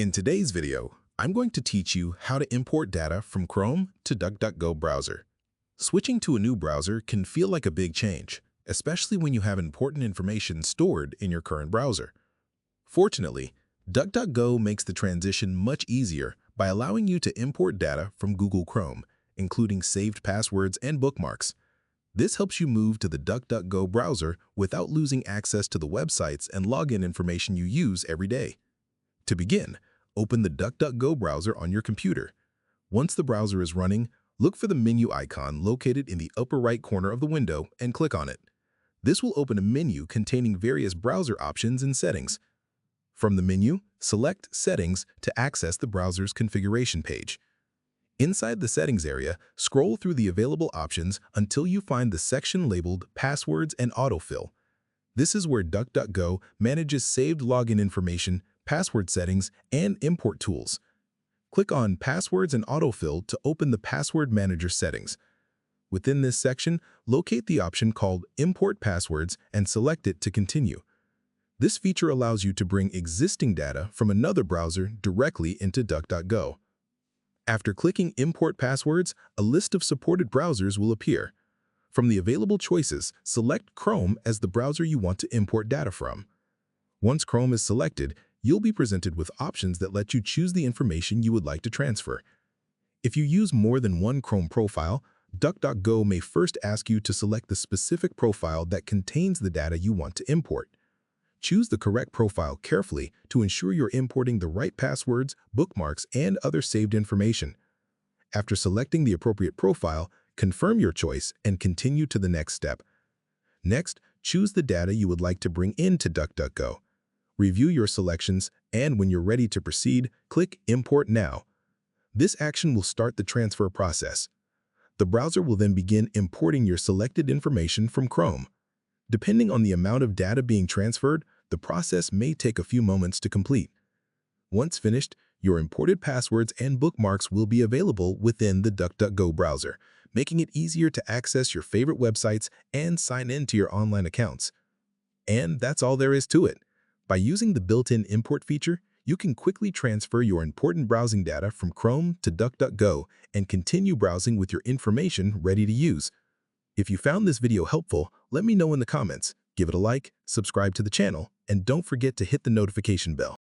In today's video, I'm going to teach you how to import data from Chrome to DuckDuckGo browser. Switching to a new browser can feel like a big change, especially when you have important information stored in your current browser. Fortunately, DuckDuckGo makes the transition much easier by allowing you to import data from Google Chrome, including saved passwords and bookmarks. This helps you move to the DuckDuckGo browser without losing access to the websites and login information you use every day. To begin, open the DuckDuckGo browser on your computer. Once the browser is running, look for the menu icon located in the upper right corner of the window and click on it. This will open a menu containing various browser options and settings. From the menu, select Settings to access the browser's configuration page. Inside the Settings area, scroll through the available options until you find the section labeled Passwords and Autofill. This is where DuckDuckGo manages saved login information, password settings, and import tools. Click on Passwords and Autofill to open the Password Manager settings. Within this section, locate the option called Import Passwords and select it to continue. This feature allows you to bring existing data from another browser directly into DuckDuckGo. After clicking Import Passwords, a list of supported browsers will appear. From the available choices, select Chrome as the browser you want to import data from. Once Chrome is selected, you'll be presented with options that let you choose the information you would like to transfer. If you use more than one Chrome profile, DuckDuckGo may first ask you to select the specific profile that contains the data you want to import. Choose the correct profile carefully to ensure you're importing the right passwords, bookmarks, and other saved information. After selecting the appropriate profile, confirm your choice and continue to the next step. Next, choose the data you would like to bring into DuckDuckGo. Review your selections, and when you're ready to proceed, click Import Now. This action will start the transfer process. The browser will then begin importing your selected information from Chrome. Depending on the amount of data being transferred, the process may take a few moments to complete. Once finished, your imported passwords and bookmarks will be available within the DuckDuckGo browser, making it easier to access your favorite websites and sign in to your online accounts. And that's all there is to it. By using the built-in import feature, you can quickly transfer your important browsing data from Chrome to DuckDuckGo and continue browsing with your information ready to use. If you found this video helpful, let me know in the comments. Give it a like, subscribe to the channel, and don't forget to hit the notification bell.